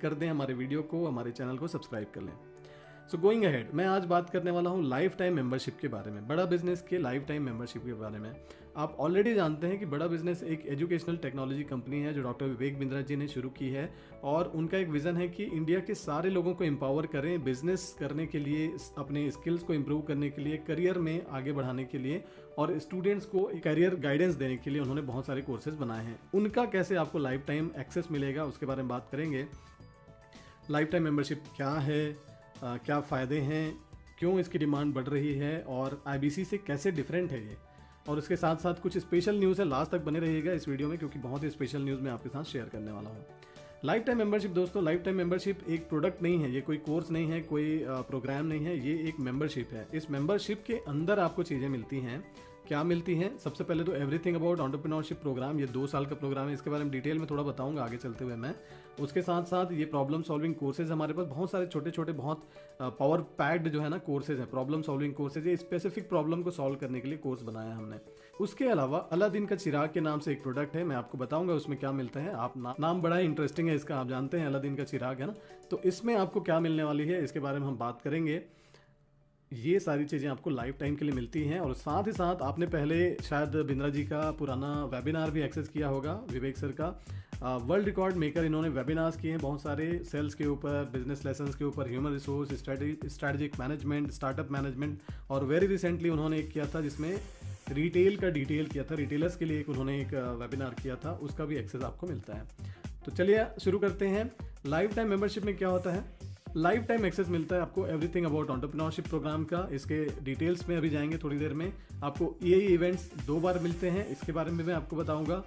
कर दें, हमारे वीडियो को, हमारे चैनल को सब्सक्राइब कर लें। सो गोइंग अहेड, मैं आज बात करने वाला हूँ लाइफ टाइम मेंबरशिप के बारे में, बड़ा बिजनेस के लाइफ टाइम मेंबरशिप के बारे में। आप ऑलरेडी जानते हैं कि बड़ा बिजनेस एक एजुकेशनल टेक्नोलॉजी कंपनी है जो डॉक्टर विवेक बिंद्रा जी ने शुरू की है, और उनका एक विज़न है कि इंडिया के सारे लोगों को एम्पावर करें बिजनेस करने के लिए, अपने स्किल्स को इम्प्रूव करने के लिए, करियर में आगे बढ़ाने के लिए, और स्टूडेंट्स को करियर गाइडेंस देने के लिए उन्होंने बहुत सारे कोर्सेज बनाए हैं। उनका कैसे आपको लाइफ टाइम एक्सेस मिलेगा उसके बारे में बात करेंगे। लाइफ टाइम मेंबरशिप क्या है, क्या फ़ायदे हैं, क्यों इसकी डिमांड बढ़ रही है, और आईबीसी से कैसे डिफरेंट है ये, और इसके साथ साथ कुछ स्पेशल न्यूज़ है। लास्ट तक बने रहिएगा इस वीडियो में, क्योंकि बहुत ही स्पेशल न्यूज़ मैं आपके साथ शेयर करने वाला हूँ। लाइफ टाइम मेंबरशिप दोस्तों, लाइफ टाइम मेंबरशिप एक प्रोडक्ट नहीं है, ये कोई कोर्स नहीं है, कोई प्रोग्राम नहीं है, ये एक मेंबरशिप है। इस मेंबरशिप के अंदर आपको चीज़ें मिलती हैं। क्या मिलती हैं? सबसे पहले तो एवरीथिंग अबाउट एंटरप्रेन्योरशिप प्रोग्राम, ये 2 साल का प्रोग्राम है, इसके बारे में डिटेल में थोड़ा बताऊंगा आगे चलते हुए मैं। उसके साथ साथ ये प्रॉब्लम सॉल्विंग कोर्सेज, हमारे पास बहुत सारे छोटे छोटे बहुत पावर पैक्ड जो है ना कोर्सेज हैं, प्रॉब्लम सॉल्विंग कोर्सेज, ये स्पेसिफिक प्रॉब्लम को सॉल्व करने के लिए कोर्स बनाया हमने। उसके अलावा अलादीन का चिराग के नाम से एक प्रोडक्ट है, मैं आपको बताऊंगा उसमें क्या मिलता है। आप नाम बड़ा इंटरेस्टिंग है इसका, आप जानते हैं अलादीन का चिराग है ना, तो इसमें आपको क्या मिलने वाली है इसके बारे में हम बात करेंगे। ये सारी चीज़ें आपको लाइफ टाइम के लिए मिलती हैं, और साथ ही साथ आपने पहले शायद बिंद्रा जी का पुराना वेबिनार भी एक्सेस किया होगा, विवेक सर का वर्ल्ड रिकॉर्ड मेकर। इन्होंने वेबिनार्स किए हैं बहुत सारे, सेल्स के ऊपर, बिजनेस लेसन्स के ऊपर, human resource, strategic management, startup management, और वेरी रिसेंटली उन्होंने एक किया था जिसमें रिटेल का डिटेल किया था, रिटेलर्स के लिए एक उन्होंने एक वेबिनार किया था, उसका भी एक्सेस आपको मिलता है। तो चलिए शुरू करते हैं। लाइफ टाइम मेंबरशिप में क्या होता है? लाइफ टाइम एक्सेस मिलता है आपको एवरीथिंग अबाउट एंटरप्रेन्योरशिप प्रोग्राम का। इसके डिटेल्स में अभी जाएंगे थोड़ी देर में। आपको ये इवेंट्स 2 बार मिलते हैं, इसके बारे में मैं आपको बताऊंगा।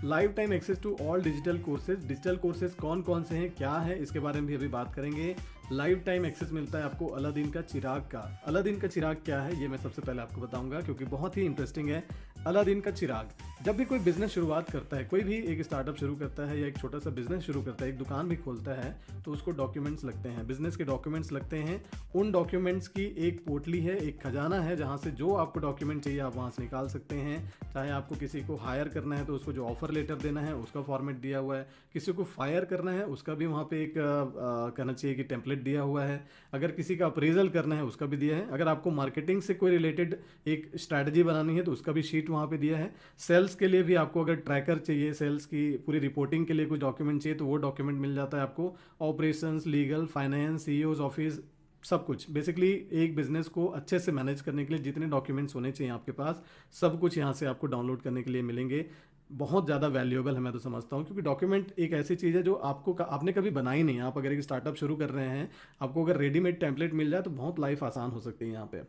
Life time access to all digital courses, digital courses कौन कौन से हैं, क्या है, इसके बारे में भी अभी बात करेंगे। लाइफ टाइम एक्सेस मिलता है आपको अलादीन का चिराग का। अलादीन का चिराग क्या है ये मैं सबसे पहले आपको बताऊंगा, क्योंकि बहुत ही इंटरेस्टिंग है। अलादीन का चिराग, जब भी कोई बिजनेस शुरुआत करता है, कोई भी एक स्टार्टअप शुरू करता है या एक छोटा सा बिजनेस शुरू करता है, एक दुकान भी खोलता है, तो उसको डॉक्यूमेंट्स लगते हैं, बिजनेस के डॉक्यूमेंट्स लगते हैं। उन डॉक्यूमेंट्स की एक पोटली है, एक खजाना है, जहाँ से जो आपको डॉक्यूमेंट चाहिए आप वहाँ से निकाल सकते हैं। चाहे आपको किसी को हायर करना है तो उसको जो ऑफर लेटर देना है उसका फॉर्मेट दिया हुआ है, किसी को फायर करना है उसका भी वहाँ पे एक कहना चाहिए कि टेम्पलेट दिया हुआ है, अगर किसी का अप्रेजल करना है उसका भी दिया है, अगर आपको मार्केटिंग से कोई रिलेटेड एक स्ट्रैटेजी बनानी है तो उसका भी शीट वहाँ पे दिया है। सेल्स के लिए भी आपको अगर ट्रैकर चाहिए, सेल्स की पूरी रिपोर्टिंग के लिए कोई डॉक्यूमेंट चाहिए तो वो डॉक्यूमेंट मिल जाता है आपको। Operations, legal, finance, CEOs office, सब कुछ बेसिकली एक बिजनेस को अच्छे से मैनेज करने के लिए जितने डॉक्यूमेंट्स होने चाहिए आपके पास, सब कुछ यहाँ से आपको डाउनलोड करने के लिए मिलेंगे। बहुत ज़्यादा वैल्यूएबल है मैं तो समझता हूँ, क्योंकि डॉक्यूमेंट एक ऐसी चीज़ है जो आपने कभी बनाई नहीं। आप अगर एक स्टार्टअप शुरू कर रहे हैं, आपको अगर रेडीमेड टेम्पलेट मिल जाए तो बहुत लाइफ आसान हो सकती है यहाँ पे।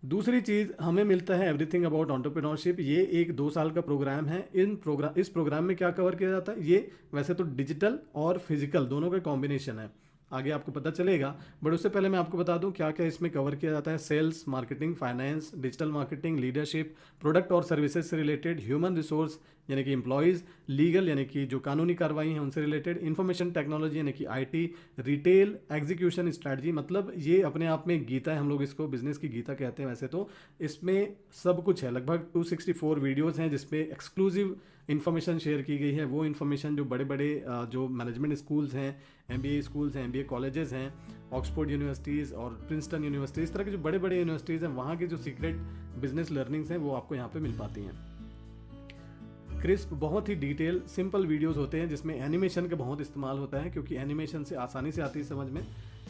दूसरी चीज़ हमें मिलता है एवरीथिंग अबाउट एंटरप्रेन्योरशिप। ये एक 2 साल का प्रोग्राम है। इस प्रोग्राम में क्या कवर किया जाता है? ये वैसे तो डिजिटल और फिजिकल दोनों का कॉम्बिनेशन है, आगे आपको पता चलेगा, बट उससे पहले मैं आपको बता दूं क्या क्या इसमें कवर किया जाता है। Sales, marketing, finance, digital marketing, leadership, product और सर्विसेज से रिलेटेड, ह्यूमन रिसोर्स यानी कि एम्प्लॉयज़, लीगल यानी कि जो कानूनी कार्रवाई हैं उनसे रिलेटेड, इंफॉर्मेशन टेक्नोलॉजी यानी कि आईटी, रिटेल, एग्जीक्यूशन स्ट्रैटेजी, मतलब ये अपने आप में गीता है, हम लोग इसको बिजनेस की गीता कहते हैं वैसे तो। इसमें सब कुछ है, लगभग 264 वीडियोज़ हैं जिसमें एक्सक्लूसिव इन्फॉर्मेशन शेयर की गई है। वो इन्फॉर्मेशन जो बड़े बड़े जो मैनेजमेंट स्कूल्स हैं, एमबीए स्कूल्स हैं, एमबीए कॉलेजेस हैं, ऑक्सफोर्ड यूनिवर्सिटीज़ और प्रिंसटन यूनिवर्सिटी, इस तरह के जो बड़े बड़े यूनिवर्सिटीज़ हैं, वहाँ की जो सीक्रेट बिजनेस लर्निंग्स हैं वो आपको यहाँ पे मिल पाती हैं। क्रिस्प, बहुत ही डिटेल, सिंपल वीडियोस होते हैं जिसमें एनिमेशन का बहुत इस्तेमाल होता है, क्योंकि एनिमेशन से आसानी से आती है समझ में।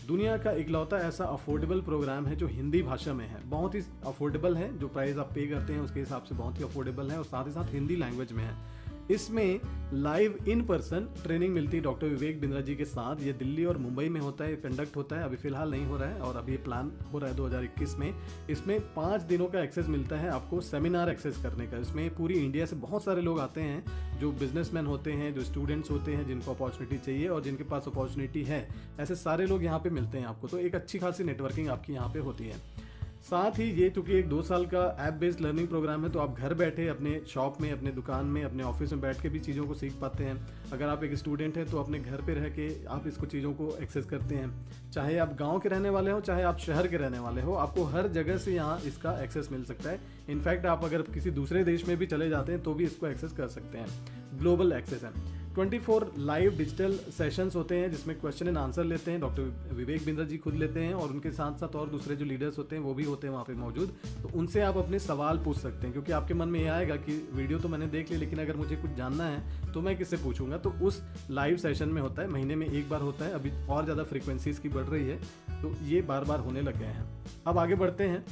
दुनिया का इकलौता ऐसा अफोर्डेबल प्रोग्राम है जो हिंदी भाषा में है, बहुत ही अफोर्डेबल है, जो प्राइस आप पे करते हैं उसके हिसाब से बहुत ही अफोर्डेबल है, और साथ ही साथ हिंदी लैंग्वेज में है। इसमें लाइव इन पर्सन ट्रेनिंग मिलती है डॉक्टर विवेक बिंद्रा जी के साथ। ये दिल्ली और मुंबई में होता है, कंडक्ट होता है, अभी फिलहाल नहीं हो रहा है और अभी प्लान हो रहा है 2021 में। इसमें 5 दिनों का एक्सेस मिलता है आपको सेमिनार एक्सेस करने का। इसमें पूरी इंडिया से बहुत सारे लोग आते हैं, जो बिजनेसमैन होते हैं, जो स्टूडेंट्स होते हैं, जिनको अपॉर्चुनिटी चाहिए और जिनके पास अपॉर्चुनिटी है, ऐसे सारे लोग यहाँ पे मिलते हैं आपको। तो एक अच्छी खासी नेटवर्किंग आपकी यहाँ पे होती है। साथ ही ये चूंकि एक 2 साल का ऐप बेस्ड लर्निंग प्रोग्राम है, तो आप घर बैठे अपने शॉप में, अपने दुकान में, अपने ऑफिस में बैठ के भी चीज़ों को सीख पाते हैं। अगर आप एक स्टूडेंट हैं तो अपने घर पे रह के आप इसको चीज़ों को एक्सेस करते हैं। चाहे आप गांव के रहने वाले हो, चाहे आप शहर के रहने वाले हो, आपको हर जगह से यहाँ इसका एक्सेस मिल सकता है। इनफैक्ट आप अगर किसी दूसरे देश में भी चले जाते हैं तो भी इसको एक्सेस कर सकते हैं। ग्लोबल एक्सेस है। 24 लाइव डिजिटल सेशंस होते हैं जिसमें क्वेश्चन एंड आंसर लेते हैं, डॉक्टर विवेक बिंद्रा जी खुद लेते हैं और उनके साथ साथ और दूसरे जो लीडर्स होते हैं वो भी होते हैं वहाँ पे मौजूद। तो उनसे आप अपने सवाल पूछ सकते हैं, क्योंकि आपके मन में ये आएगा कि वीडियो तो मैंने देख ली लेकिन अगर मुझे कुछ जानना है तो मैं किससे पूछूंगा। तो उस लाइव सेशन में होता है, महीने में एक बार होता है, अभी और ज़्यादा फ्रिक्वेंसीज की बढ़ रही है तो ये बार बार होने लग गए हैं। अब आगे बढ़ते हैं,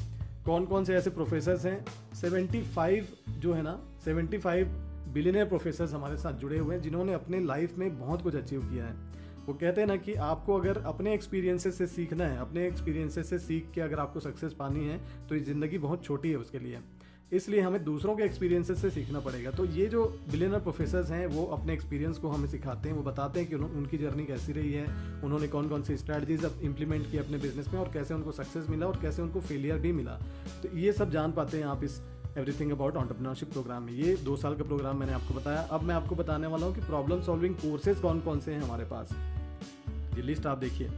कौन कौन से ऐसे प्रोफेसर्स हैं। 75 जो है ना 75 बिलियनियर प्रोफेसर्स हमारे साथ जुड़े हुए हैं जिन्होंने अपने लाइफ में बहुत कुछ अचीव किया है। वो कहते हैं ना कि आपको अगर अपने एक्सपीरियंसेस से सीखना है, अपने एक्सपीरियंसेस से सीख के अगर आपको सक्सेस पानी है तो ये ज़िंदगी बहुत छोटी है उसके लिए, इसलिए हमें दूसरों के एक्सपीरियंसेस से सीखना पड़ेगा। तो ये जो बिलियनर प्रोफेसर्स हैं वो अपने एक्सपीरियंस को हमें सिखाते हैं, वो बताते हैं कि उनकी जर्नी कैसी रही है, उन्होंने कौन कौन सी स्ट्रैटेजीज इंप्लीमेंट की अपने बिजनेस में और कैसे उनको सक्सेस मिला और कैसे उनको फेलियर भी मिला। तो ये सब जान पाते हैं आप इस एवरीथिंग अबाउट एंटरप्रेन्योरशिप प्रोग्राम में। ये 2 साल का प्रोग्राम मैंने आपको बताया। अब मैं आपको बताने वाला हूँ कि प्रॉब्लम सॉल्विंग कोर्सेज कौन कौन से हैं हमारे पास। ये लिस्ट आप देखिए।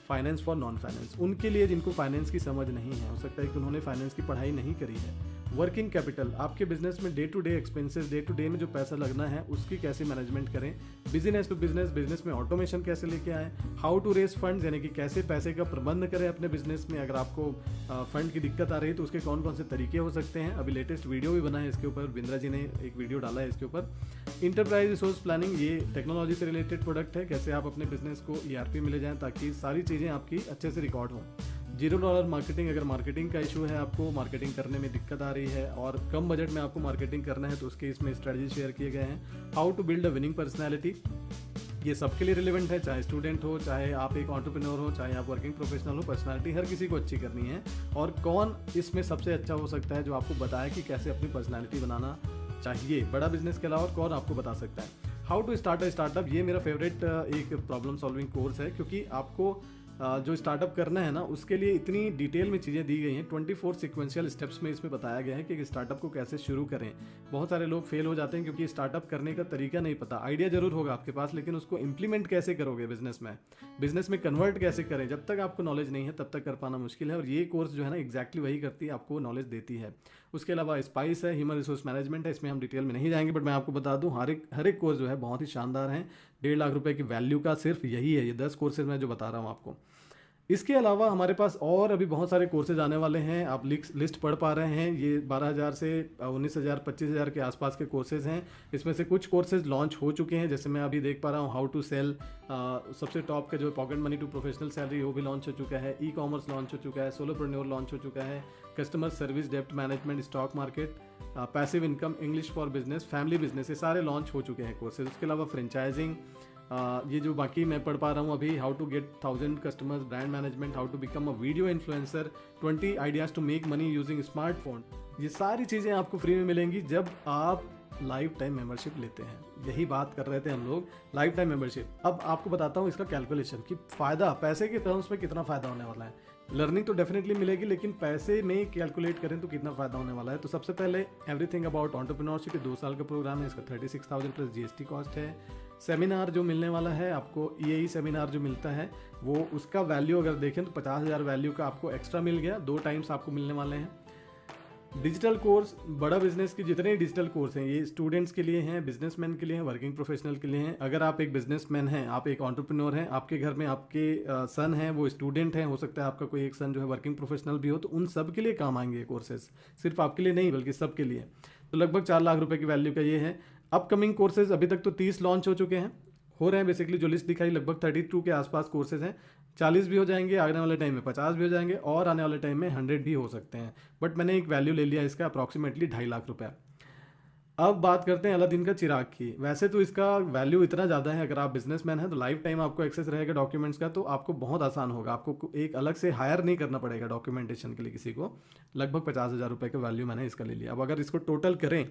फाइनेंस फॉर नॉन फाइनेंस, उनके लिए जिनको फाइनेंस की समझ नहीं है, हो सकता है कि उन्होंने फाइनेंस की पढ़ाई नहीं करी है। वर्किंग कैपिटल, आपके बिजनेस में day to day expenses, day to day में जो पैसा लगना है उसकी कैसे मैनेजमेंट करें। बिजनेस टू बिजनेस, बिजनेस में ऑटोमेशन कैसे लेके आएँ। हाउ टू रेज फंड्स, यानी कि कैसे पैसे का प्रबंध करें अपने बिजनेस में। अगर आपको फंड की दिक्कत आ रही है तो उसके कौन कौन से तरीके हो सकते हैं। अभी लेटेस्ट वीडियो भी बना है इसके ऊपर, बिंद्रा जी ने एक वीडियो डाला है इसके ऊपर। इंटरप्राइज रिसोर्स प्लानिंग, ये टेक्नोलॉजी से रिलेटेड प्रोडक्ट है, कैसे आप अपने बिजनेस को ERP में ले जाएं ताकि सारी चीज़ें आपकी अच्छे से रिकॉर्ड हों। $0 मार्केटिंग, अगर मार्केटिंग का इशू है, आपको मार्केटिंग करने में दिक्कत आ रही है और कम बजट में आपको मार्केटिंग करना है तो उसके इसमें स्ट्रेटजी शेयर किए गए हैं। How to build a winning personality, ये सबके लिए रिलेवेंट है, चाहे स्टूडेंट हो, चाहे आप एक एंटरप्रेन्योर हो, चाहे आप वर्किंग प्रोफेशनल हो। पर्सनालिटी हर किसी को अच्छी करनी है और कौन इसमें सबसे अच्छा हो सकता है जो आपको बताए कि कैसे अपनी पर्सनालिटी बनाना चाहिए बड़ा बिजनेस के अलावा, कौन आपको बता सकता है। How to start a startup, ये मेरा फेवरेट एक प्रॉब्लम सॉल्विंग कोर्स है, क्योंकि आपको जो स्टार्टअप करना है ना उसके लिए इतनी डिटेल में चीज़ें दी गई हैं। 24 सिक्वेंशियल स्टेप्स में इसमें बताया गया है कि स्टार्टअप को कैसे शुरू करें। बहुत सारे लोग फेल हो जाते हैं क्योंकि स्टार्टअप करने का तरीका नहीं पता। आइडिया जरूर होगा आपके पास लेकिन उसको इंप्लीमेंट कैसे करोगे बिजनेस में कन्वर्ट कैसे करें, जब तक आपको नॉलेज नहीं है तब तक कर पाना मुश्किल है। और ये कोर्स जो है ना एग्जैक्टली वही करती है, आपको नॉलेज देती है। उसके अलावा स्पाइस है, ह्यूमन रिसोर्स मैनेजमेंट है, इसमें हम डिटेल में नहीं जाएंगे बट मैं आपको बता दूं हर एक कोर्स जो है बहुत ही शानदार है। 1.5 लाख रुपए की वैल्यू का सिर्फ यही है, ये 10 कोर्सेज मैं जो बता रहा हूँ आपको। इसके अलावा हमारे पास और अभी बहुत सारे कोर्सेज आने वाले हैं, आप लिस्ट पढ़ पा रहे हैं। ये 12,000 से 19,000 25,000 के आसपास के कोर्सेज हैं। इसमें से कुछ कोर्सेज लॉन्च हो चुके हैं, जैसे मैं अभी देख पा रहा हूँ हाउ टू सेल, सबसे टॉप का जो pocket money to professional salary वो भी लॉन्च हो चुका है। ई-कॉमर्स लॉन्च हो चुका है, सोलोप्रेन्योर लॉन्च हो चुका है, कस्टमर सर्विस, डेप्ट management, stock market, passive income, English for business, family business, ये सारे लॉन्च हो चुके हैं कोर्सेज। उसके अलावा फ्रेंचाइजिंग, ये जो बाकी मैं पढ़ पा रहा हूँ अभी, how to get 1000 customers, brand management, how to become a video influencer, 20 ideas to make money using smartphone. ये सारी चीज़ें आपको फ्री में मिलेंगी जब आप लाइफ टाइम मेंबरशिप लेते हैं। यही बात कर रहे थे हम लोग, लाइफ टाइम मेंबरशिप। अब आपको बताता हूँ इसका कैलकुलेशन कि फ़ायदा पैसे के टर्म्स में कितना फ़ायदा होने वाला है। लर्निंग तो डेफिनेटली मिलेगी लेकिन पैसे में कैलकुलेट करें तो कितना फ़ायदा होने वाला है। तो सबसे पहले एवरीथिंग अबाउट एंटरप्रेन्योरशिप, 2 साल का प्रोग्राम है, इसका 36,000 प्लस GST कॉस्ट है। सेमिनार जो मिलने वाला है आपको, EAE सेमिनार जो मिलता है वो उसका वैल्यू अगर देखें तो 50,000 वैल्यू का आपको एक्स्ट्रा मिल गया, 2 टाइम्स आपको मिलने वाले हैं। डिजिटल कोर्स, बड़ा बिजनेस के जितने डिजिटल कोर्स हैं ये स्टूडेंट्स के लिए हैं, बिजनेसमैन के लिए हैं, वर्किंग प्रोफेशनल के लिए हैं। अगर आप एक बिजनेसमैन हैं, आप एक एंटरप्रेन्योर हैं, आपके घर में आपके सन हैं वो स्टूडेंट हैं, हो सकता है आपका कोई एक सन जो है वर्किंग प्रोफेशनल भी हो, तो उन सब के लिए काम आएंगे ये कोर्सेज, सिर्फ आपके लिए नहीं बल्कि सबके लिए। तो लगभग 4 लाख रुपए की वैल्यू का ये है। अपकमिंग कोर्सेज अभी तक तो 30 लॉन्च हो चुके हैं, हो रहे हैं बेसिकली, जो लिस्ट दिखाई लगभग 32 के आसपास कोर्सेज हैं। 40 भी हो जाएंगे, आने वाले टाइम में 50 भी हो जाएंगे और आने वाले टाइम में 100 भी हो सकते हैं। बट मैंने एक वैल्यू ले लिया इसका अप्रॉक्सीमेटली 2.5 लाख रुपया। अब बात करते हैं अलादीन का चिराग की। वैसे तो इसका वैल्यू इतना ज़्यादा है, अगर आप बिजनेसमैन हैं तो लाइफ टाइम आपको एक्सेस रहेगा डॉक्यूमेंट्स का, तो आपको बहुत आसान होगा, आपको एक अलग से हायर नहीं करना पड़ेगा डॉक्यूमेंटेशन के लिए किसी को। लगभग 50,000 रुपये का वैल्यू मैंने इसका ले लिया। अब अगर इसको टोटल करें,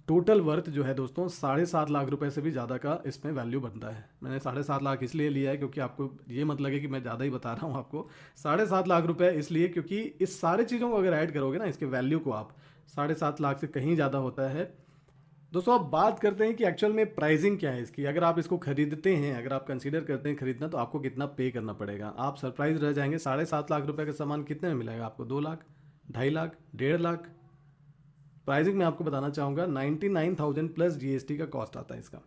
टोटल वर्थ जो है दोस्तों 7.5 लाख रुपए से भी ज़्यादा का इसमें वैल्यू बनता है। मैंने 7.5 लाख इसलिए लिया है क्योंकि आपको ये मत लगे कि मैं ज़्यादा ही बता रहा हूँ आपको। 7.5 लाख रुपए इसलिए क्योंकि इस सारे चीज़ों को अगर ऐड करोगे ना इसके वैल्यू को, आप 7.5 लाख से कहीं ज़्यादा होता है। दोस्तों अब बात करते हैं कि एक्चुअल में प्राइसिंग क्या है इसकी। अगर आप इसको खरीदते हैं, अगर आप कंसीडर करते हैं खरीदना, तो आपको कितना पे करना पड़ेगा, आप सरप्राइज रह जाएंगे। 7.5 लाख रुपए का सामान कितने में मिलेगा आपको? 2 लाख, 2.5 लाख, 1.5 लाख, प्राइसिंग मैं आपको बताना चाहूँगा 99,000 प्लस जीएसटी का कॉस्ट आता है इसका,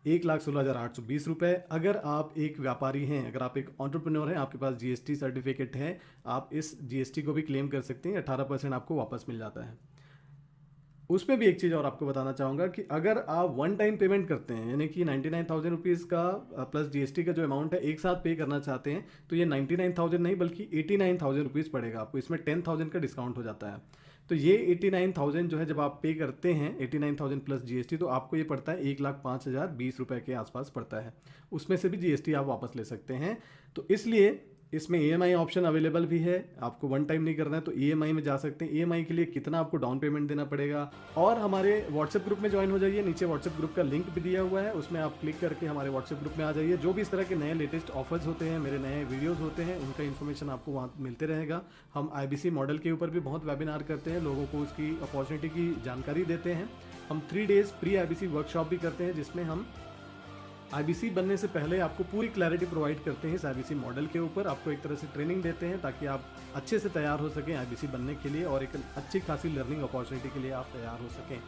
1,16,820 रुपये। अगर आप एक व्यापारी हैं, अगर आप एक एंटरप्रेन्योर हैं, आपके पास जीएसटी सर्टिफिकेट है, आप इस जीएसटी को भी क्लेम कर सकते हैं, 18% आपको वापस मिल जाता है। उसमें भी एक चीज़ और आपको बताना चाहूँगा कि अगर आप वन टाइम पेमेंट करते हैं, यानी कि 99,000 रुपीज़ का प्लस जीएसटी का जो अमाउंट है एक साथ पे करना चाहते हैं, तो ये 99,000 नहीं बल्कि 89,000 रुपीज़ पड़ेगा आपको, इसमें 10,000 का डिस्काउंट हो जाता है। तो ये 89,000 जो है जब आप पे करते हैं 89,000 प्लस जीएसटी, तो आपको ये पड़ता है 1,05,020 रुपये के आसपास पड़ता है। उसमें से भी जीएसटी आप वापस ले सकते हैं। तो इसलिए इसमें ईएमआई ऑप्शन अवेलेबल भी है, आपको वन टाइम नहीं करना है तो ईएमआई में जा सकते हैं। ईएमआई के लिए कितना आपको डाउन पेमेंट देना पड़ेगा, और हमारे व्हाट्सएप ग्रुप में ज्वाइन हो जाइए, नीचे व्हाट्सएप ग्रुप का लिंक भी दिया हुआ है, उसमें आप क्लिक करके हमारे व्हाट्सएप ग्रुप में आ जाइए। जो भी इस तरह के नए लेटेस्ट ऑफर्स होते हैं, मेरे नए वीडियोज़ होते हैं, उनका इन्फॉर्मेशन आपको वहाँ मिलते रहेगा। हम आईबीसी मॉडल के ऊपर भी बहुत वेबिनार करते हैं, लोगों को उसकी अपॉर्चुनिटी की जानकारी देते हैं। हम 3 डेज़ प्री आईबीसी वर्कशॉप भी करते हैं, जिसमें हम आईबीसी बनने से पहले आपको पूरी क्लैरिटी प्रोवाइड करते हैं इस आईबीसी मॉडल के ऊपर, आपको एक तरह से ट्रेनिंग देते हैं ताकि आप अच्छे से तैयार हो सकें आईबीसी बनने के लिए, और एक अच्छी खासी लर्निंग अपॉर्चुनिटी के लिए आप तैयार हो सकें।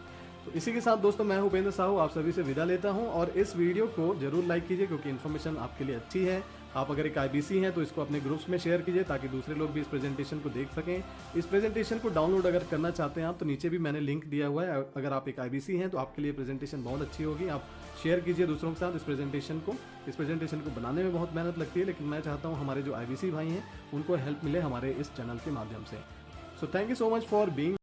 तो इसी के साथ दोस्तों मैं उपेंद्र साहू आप सभी से विदा लेता हूं, और इस वीडियो को जरूर लाइक कीजिए क्योंकि इन्फॉर्मेशन आपके लिए अच्छी है। आप अगर एक आईबीसी हैं तो इसको अपने ग्रुप्स में शेयर कीजिए ताकि दूसरे लोग भी इस प्रेजेंटेशन को देख सकें। इस प्रेजेंटेशन को डाउनलोड अगर करना चाहते हैं आप, तो नीचे भी मैंने लिंक दिया हुआ है। अगर आप एक आईबीसी हैं तो आपके लिए प्रेजेंटेशन बहुत अच्छी होगी, आप शेयर कीजिए दूसरों के साथ इस प्रेजेंटेशन को। इस प्रेजेंटेशन को बनाने में बहुत मेहनत लगती है, लेकिन मैं चाहता हूँ हमारे जो आईबीसी भाई हैं उनको हेल्प मिले हमारे इस चैनल के माध्यम से। So thank you so much for being